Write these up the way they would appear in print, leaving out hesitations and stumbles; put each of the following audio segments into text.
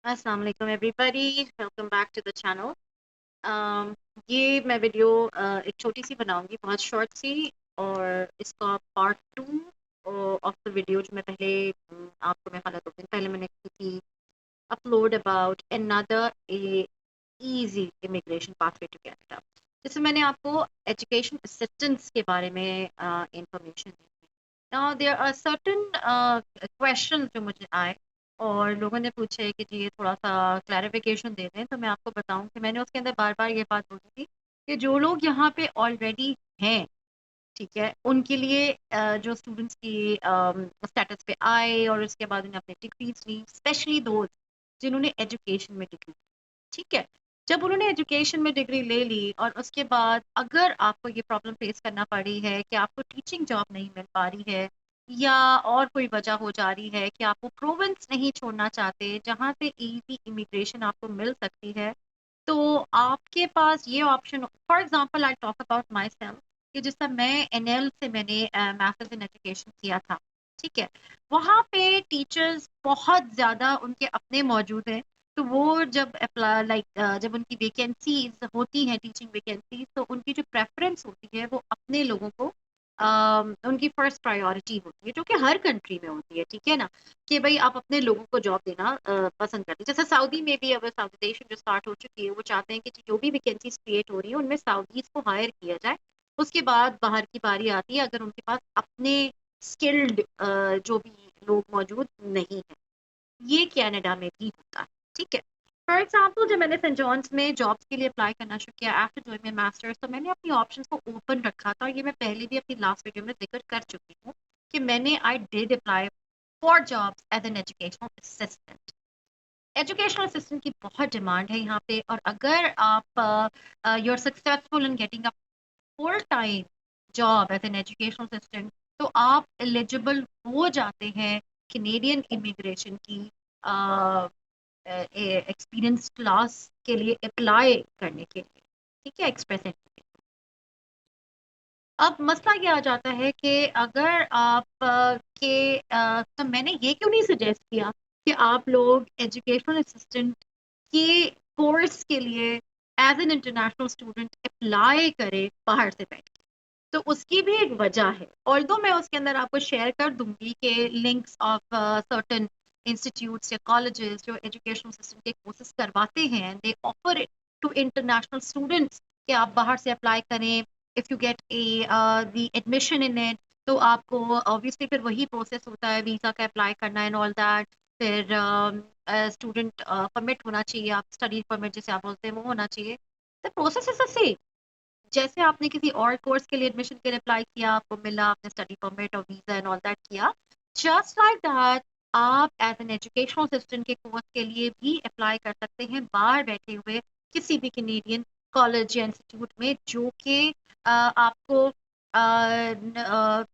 अस्सलाम वालेकुम everybody, welcome back to the channel. ये मैं वीडियो एक छोटी सी बनाऊंगी, बहुत शॉर्ट सी, और इसका part two of the video जो मैं पहले आपको मैं हालात 2 दिन पहले मैंने की थी upload about another a easy immigration pathway to Canada, जिसमें मैंने आपको एजुकेशन असिस्टेंस के बारे में इंफॉर्मेशन दी। Now there are certain question जो मुझे आए और लोगों ने पूछे कि जी ये थोड़ा सा क्लैरिफिकेशन दे दें, तो मैं आपको बताऊं कि मैंने उसके अंदर बार बार ये बात बोली थी कि जो लोग यहाँ पे ऑलरेडी हैं, ठीक है, उनके लिए जो स्टूडेंट्स की स्टेटस पे आए और उसके बाद उन्हें अपनी डिग्रीज ली, स्पेशली दोज जिन्होंने एजुकेशन में डिग्री, ठीक है, जब उन्होंने एजुकेशन में डिग्री ले ली और उसके बाद अगर आपको ये प्रॉब्लम फेस करना पड़ी है कि आपको टीचिंग जॉब नहीं मिल पा रही है या और कोई वजह हो जा रही है कि आप वो प्रोविंस नहीं छोड़ना चाहते जहाँ से इजी इमिग्रेशन आपको मिल सकती है, तो आपके पास ये option, for example I talk about my self, कि जिस तरह मैं एनएल से मैंने मास्टर्स इन एजुकेशन किया था, ठीक है, वहाँ पे टीचर्स बहुत ज्यादा उनके अपने मौजूद हैं। तो वो जब अप्लाई जब उनकी वैकेंसीज होती हैं, टीचिंग वैकेंसीज, तो उनकी जो प्रेफरेंस होती है वो अपने लोगों को उनकी फर्स्ट प्रायोरिटी होती है, जो कि हर कंट्री में होती है, ठीक है ना, कि भाई आप अपने लोगों को जॉब देना पसंद करते हैं। जैसे सऊदी में भी, अब साउथ एशियन जो स्टार्ट हो चुकी है, वो चाहते हैं कि जो भी वैकेंसीज क्रिएट हो रही है उनमें साउदीज को हायर किया जाए, उसके बाद बाहर की बारी आती है अगर उनके पास अपने स्किल्ड जो भी लोग मौजूद नहीं है। ये कनाडा में भी होता है, ठीक है। फॉर एग्जाम्पल जब मैंने सेंट जॉन्स में जॉब्स के लिए अप्लाई करना शुरू किया आफ्टर डूइंग माय मास्टर्स, तो मैंने अपनी ऑप्शंस को ओपन रखा था, और ये मैं पहले भी अपनी लास्ट वीडियो में जिक्र कर चुकी हूँ कि मैंने I did apply for jobs as an educational assistant. Educational assistant की बहुत डिमांड है यहाँ पे, और अगर आप you are successful in getting a full time job as an educational assistant, तो आप एलिजिबल हो जाते हैं कैनेडियन इमिग्रेशन की एक्सपीरियंस क्लास के लिए अप्लाई करने के लिए, ठीक है, एक्सप्रेस एंट्री। अब मसला ये आ जाता है कि अगर आप तो मैंने ये क्यों नहीं सजेस्ट किया कि आप लोग एजुकेशनल असिस्टेंट के कोर्स के लिए as an international student apply करें बाहर से बैठ के। तो उसकी भी एक वजह है, ऑल्दो मैं उसके अंदर आपको शेयर कर दूंगी कि लिंक्स ऑफ सर्टेन इंस्टीट्यूट्स या कॉलेजेस जो एजुकेशनल सिस्टम के कोर्सेज करवाते हैं, they offer it to international students कि आप बाहर से अप्लाई करें। If you get a the admission in it, तो आपको ऑब्वियसली फिर वही प्रोसेस होता है, वीजा का अप्लाई करना एंड ऑल दैट, फिर स्टूडेंट परमिट होना चाहिए, आप स्टडी परमिट जिसे आप बोलते हैं वो होना चाहिए। The process is the same, जैसे आपने किसी और कोर्स के लिए एडमिशन के लिए अप्लाई किया, आपको मिला, आपने स्टडी परमिट और वीजा एंड ऑल दैट किया, जस्ट लाइक दैट आप एज एन एजुकेशनल असिस्टेंट के कोर्स के लिए भी अप्लाई कर सकते हैं बाहर बैठे हुए किसी भी कैनेडियन कॉलेज या इंस्टीट्यूट में, जो कि आपको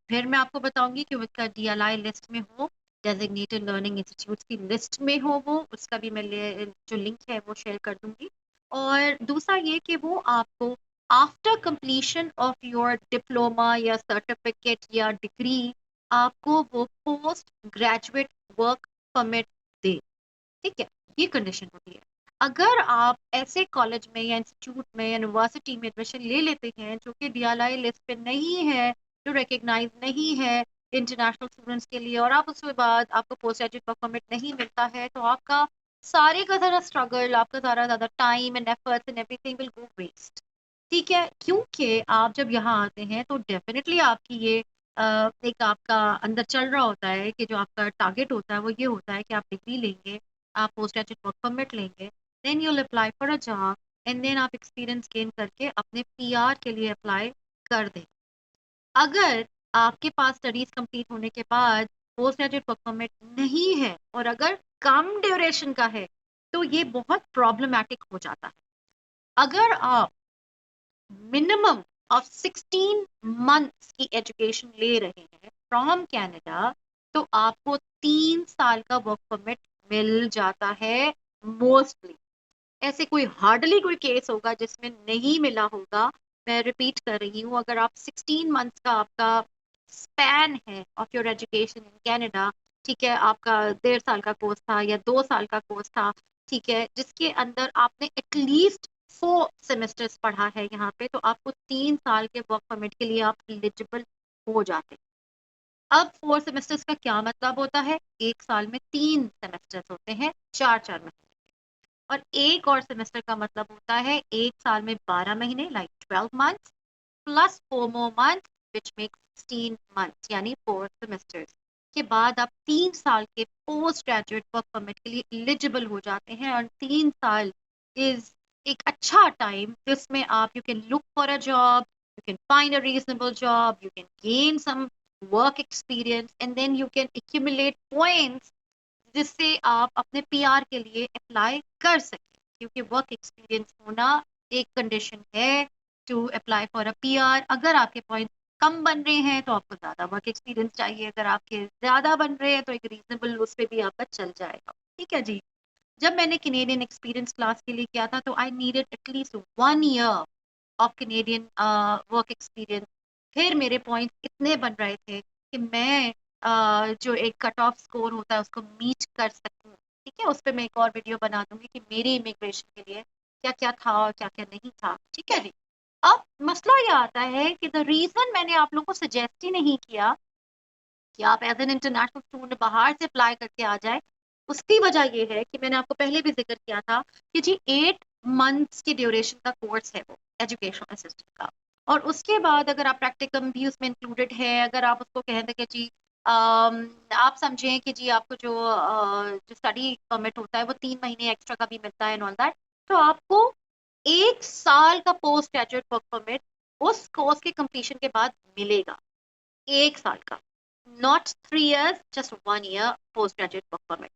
फिर मैं आपको बताऊंगी कि उसका डीएलआई लिस्ट में हो, डेजिग्नेटेड लर्निंग इंस्टीट्यूट की लिस्ट में हो, वो उसका भी मैं जो लिंक है वो शेयर कर दूंगी। और दूसरा ये कि वो आपको after completion of your diploma या सर्टिफिकेट या डिग्री, आपको वो पोस्ट ग्रेजुएट वर्क परमिट दे, ठीक है, ये कंडीशन होती है। अगर आप ऐसे कॉलेज में या इंस्टीट्यूट में यूनिवर्सिटी में एडमिशन ले लेते हैं जो कि डीएलआई लिस्ट पे नहीं है, जो रिकग्नाइज नहीं है इंटरनेशनल स्टूडेंट्स के लिए, और आप उसके बाद आपको पोस्ट ग्रेजुएट वर्क परमिट नहीं मिलता है, तो आपका सारे का सारा स्ट्रगल, आपका सारा ज्यादा time and efforts and everything will go waste, ठीक है। क्योंकि आप जब यहाँ आते हैं तो डेफिनेटली आपकी ये एक आपका अंदर चल रहा होता है कि जो आपका टारगेट होता है वो ये होता है कि आप डिग्री लेंगे, आप पोस्ट ग्रेजुएट वर्क परमिट लेंगे, then you will apply for a job, and then आप एक्सपीरियंस गेन करके अपने पीआर के लिए अप्लाई कर दें। अगर आपके पास स्टडीज कंप्लीट होने के बाद पोस्ट ग्रेजुएट वर्क परमिट नहीं है, और अगर कम ड्यूरेशन का है, तो ये बहुत प्रॉब्लमैटिक हो जाता है। अगर आप मिनिमम ऑफ 16 मंथ्स की एजुकेशन ले रहे हैं फ्रॉम कनाडा, तो आपको 3 साल का वर्क परमिट मिल जाता है मोस्टली। ऐसे कोई हार्डली कोई केस होगा जिसमें नहीं मिला होगा। मैं रिपीट कर रही हूँ, अगर आप 16 मंथ्स का आपका स्पैन है of your education in Canada, ठीक है, आपका 1.5 साल का कोर्स था या 2 साल का कोर्स था, ठीक है, जिसके अंदर आपने एटलीस्ट 4 सेमेस्टर्स पढ़ा है यहाँ पे, तो आपको 3 साल के वर्क परमिट के लिए आप एलिजिबल हो जाते हैं। अब 4 सेमेस्टर्स का क्या मतलब होता है? एक साल में 3 सेमेस्टर्स होते हैं, 4 4 महीने। और एक और सेमेस्टर का मतलब होता है एक साल में 12 महीने, like 12 months, plus 4 more months, which makes 16 months, यानी 4 सेमेस्टर्स के बाद आप 3 साल के पोस्ट ग्रेजुएट वर्क परमिट के लिए एलिजिबल हो जाते हैं। और 3 साल इज एक अच्छा टाइम जिसमें आप, you can look for a job, you can find a reasonable job, you can gain some work experience, and then you can accumulate points जिससे आप अपने पीआर के लिए अप्लाई कर सकें। क्योंकि वर्क एक्सपीरियंस होना एक कंडीशन है to apply for a PR. अगर आपके पॉइंट कम बन रहे हैं तो आपको ज्यादा वर्क एक्सपीरियंस चाहिए, अगर आपके ज्यादा बन रहे हैं तो एक रीजनेबल उस पर भी आपका चल जाएगा। ठीक है जी। जब मैंने कैनेडियन एक्सपीरियंस क्लास के लिए किया था तो I needed at least 1 year of Canadian work experience. फिर मेरे पॉइंट्स इतने बन रहे थे कि मैं जो एक कट ऑफ स्कोर होता है उसको मीट कर सकूं। ठीक है, उस पर मैं एक और वीडियो बना दूंगी कि मेरी इमिग्रेशन के लिए क्या क्या था और क्या क्या नहीं था। ठीक है जी। अब मसला ये आता है कि द रीजन मैंने आप लोगों को सजेस्ट ही नहीं किया कि आप एज एन इंटरनेशनल स्टूडेंट बाहर से अप्लाई करके आ जाए, उसकी वजह ये है कि मैंने आपको पहले भी जिक्र किया था कि जी 8 मंथ्स की ड्यूरेशन का कोर्स है वो एजुकेशन असिस्टेंट का। और उसके बाद अगर आप प्रैक्टिकम भी उसमें इंक्लूडेड है, अगर आप उसको कहें कि जी आप समझें कि जी आपको जो स्टडी परमिट होता है वो 3 महीने एक्स्ट्रा का भी मिलता है एंड ऑल दैट, तो आपको 1 साल का पोस्ट ग्रेजुएट वर्क परमिट उस कोर्स के कंप्लीशन के बाद मिलेगा। 1 साल का, not 3 years, just 1 year post graduate work permit.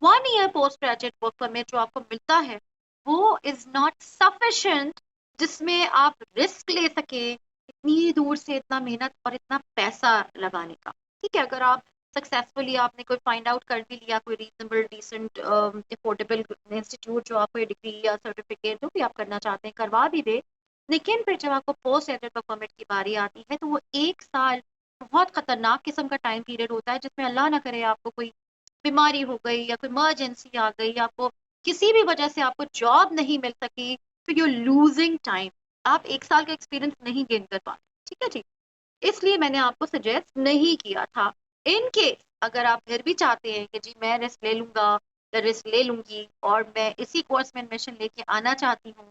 1 year post graduate work permit जो आपको मिलता है वो इज नॉट सफिशिएंट जिसमें आप रिस्क ले सके इतनी दूर से इतना मेहनत और इतना पैसा लगाने का। ठीक है, अगर आप सक्सेसफुली आपने कोई फाइंड आउट कर भी लिया, कोई रीजनेबल डिसेंट अफोर्डेबल इंस्टीट्यूट जो आपको डिग्री या सर्टिफिकेट जो भी आप करना चाहते हैं करवा भी दे, लेकिन फिर जब आपको पोस्ट ग्रेजुएट वर्क परमिट की बारी आती है तो वो 1 साल बहुत खतरनाक किस्म का टाइम पीरियड होता है जिसमें अल्लाह ना करे आपको कोई बीमारी हो गई या कोई इमरजेंसी आ गई या आपको किसी भी वजह से आपको जॉब नहीं मिल सकी, तो यू लूजिंग टाइम। आप 1 साल का एक्सपीरियंस नहीं गेन कर पाए। ठीक है जी। इसलिए मैंने आपको सजेस्ट नहीं किया था। इन केस अगर आप फिर भी चाहते हैं कि जी मैं रिस्क ले लूंगा या रिस्क ले लूंगी और मैं इसी कोर्स में एडमिशन लेके आना चाहती हूँ,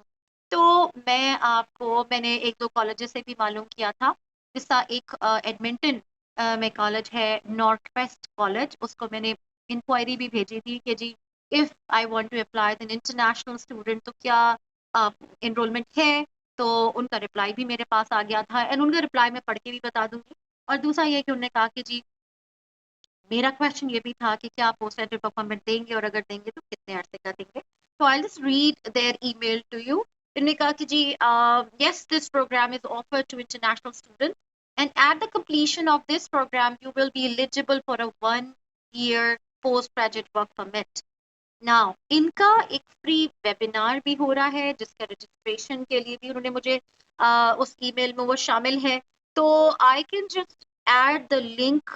तो मैंने एक दो कॉलेजेस से भी मालूम किया था। जिसका एक एडमिंटन में कॉलेज है, नॉर्थ वेस्ट कॉलेज, उसको मैंने इंक्वायरी भी भेजी थी कि जी if I want to apply as an international student तो क्या इनरोलमेंट है। तो उनका रिप्लाई भी मेरे पास आ गया था एंड उनका रिप्लाई मैं पढ़ के भी बता दूंगी। और दूसरा ये कि उन्होंने कहा कि जी मेरा क्वेश्चन ये भी था कि क्या आप पोस्ट ग्रेजुएट परफॉर्मेंस देंगे और अगर देंगे तो कितने अर्से का देंगे। तो I just read their email to you. इन्होंने कहा कि जी yes this program is offered to international student and at the completion of this program you will be eligible for a 1 year post graduate work permit. Now इनका एक free webinar भी हो रहा है जिसका रजिस्ट्रेशन के लिए भी उन्होंने मुझे उस ईमेल में वो शामिल है। तो I can just add the link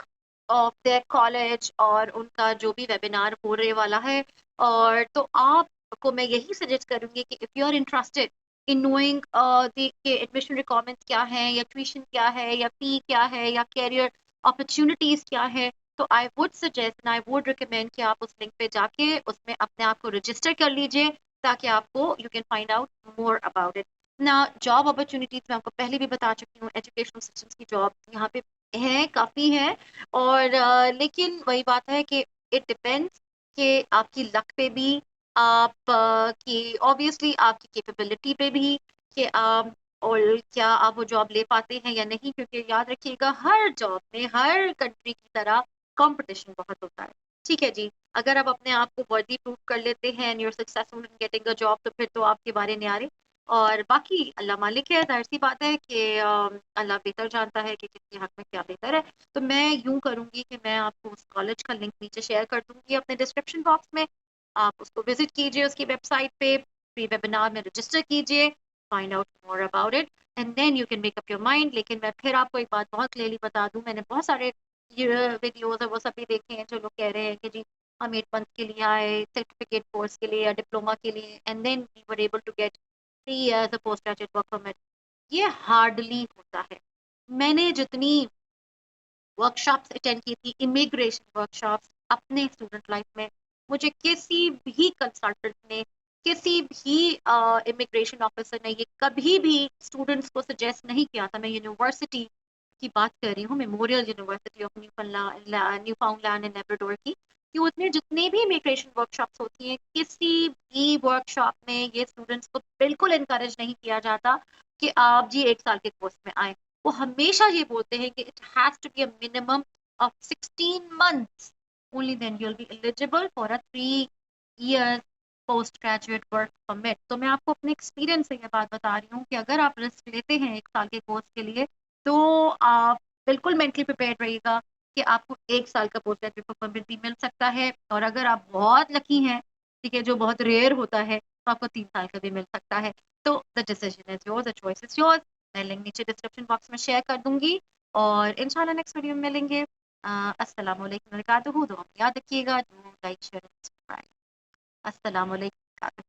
of their college और उनका जो भी वेबिनार होने वाला है। और तो आपको मैं यही सजेस्ट करूंगी कि if you are interested in knowing के एडमिशन रिक्वायरमेंट्स क्या है या ट्यूशन क्या है या फी क्या है या कैरियर अपॉर्चुनिटीज क्या है, तो I would suggest and I would recommend कि आप उस लिंक पे जाके उसमें अपने आप को रजिस्टर कर लीजिए ताकि आपको you can find out more about it ना। जॉब अपॉर्चुनिटीज मैं आपको पहले भी बता चुकी हूँ, एजुकेशनल सिस्टम्स की जॉब यहाँ पे है, काफी है। और लेकिन वही बात है कि इट डिपेंड्स कि आपकी लक पे भी, आप की ऑब्वियसली आपकी कैपेबिलिटी पे भी कि आप और क्या आप वो जॉब ले पाते हैं या नहीं। क्योंकि याद रखिएगा हर जॉब में हर कंट्री की तरह कंपटीशन बहुत होता है। ठीक है जी। अगर आप अपने आप को वर्दी प्रूव कर लेते हैं and you are successful in getting a job तो फिर तो आपके बारे न्यारे। और बाकी अल्लाह मालिक है, जाहिर सी बात है कि अल्लाह बेहतर जानता है कि किसके हक में क्या बेहतर है। तो मैं यूं करूंगी कि मैं आपको उस कॉलेज का लिंक नीचे शेयर कर दूंगी अपने डिस्क्रिप्शन बॉक्स में। आप उसको विजिट कीजिए, उसकी वेबसाइट पे प्री वेबिनार में रजिस्टर कीजिए, find out more about it and then you can make up your mind. लेकिन मैं फिर आपको एक बात बहुत क्लियरली बता दूं, मैंने बहुत सारे वीडियोस है वो सभी देखे हैं जो लोग कह रहे हैं कि जी हम 8 मंथ के लिए आए सर्टिफिकेट कोर्स के लिए या डिप्लोमा के लिए, and then we were able to get 3 years a post graduate work permit. ये हार्डली होता है। मैंने जितनी वर्कशॉप्स अटेंड की थी, इमिग्रेशन वर्कशॉप्स अपने स्टूडेंट लाइफ में, मुझे किसी भी कंसल्टेंट ने, किसी भी इमिग्रेशन ऑफिसर ने ये कभी भी स्टूडेंट्स को सजेस्ट नहीं किया था। मैं यूनिवर्सिटी की बात कर रही हूँ, memorial university of new फाउंडलैंड and Labrador की, कि उसमें जितने भी इमिग्रेशन वर्कशॉप्स होती हैं, किसी भी वर्कशॉप में ये स्टूडेंट्स को बिल्कुल इनकरेज नहीं किया जाता कि आप जी 1 साल के कोर्स में आए। वो हमेशा ये बोलते हैं कि it has to be a minimum of 16 months, only then you will be eligible for a 3 years post graduate work permit. तो मैं आपको अपने एक्सपीरियंस से ये बात बता रही हूँ कि अगर आप रिस्क लेते हैं 1 साल के कोर्स के लिए, तो आप बिल्कुल मेंटली प्रिपेयर्ड रहिएगा कि आपको 1 साल का पोस्ट ग्रेजुएट परमिट भी मिल सकता है, और अगर आप बहुत लकी हैं, ठीक है, जो बहुत रेयर होता है, तो आपको 3 साल का भी मिल सकता है। तो the decision is yours, the choice is yours. मैं लिंक नीचे डिस्क्रिप्शन बॉक्स में शेयर कर दूंगी, और इंशाल्लाह नेक्स्ट वीडियो में मिलेंगे। अस्सलाम वालेकुम वरहमतुल्लाहि, दुआ में याद रखिएगा, लाइक शेयर सब्सक्राइब। अस्सलाम वालेकुम।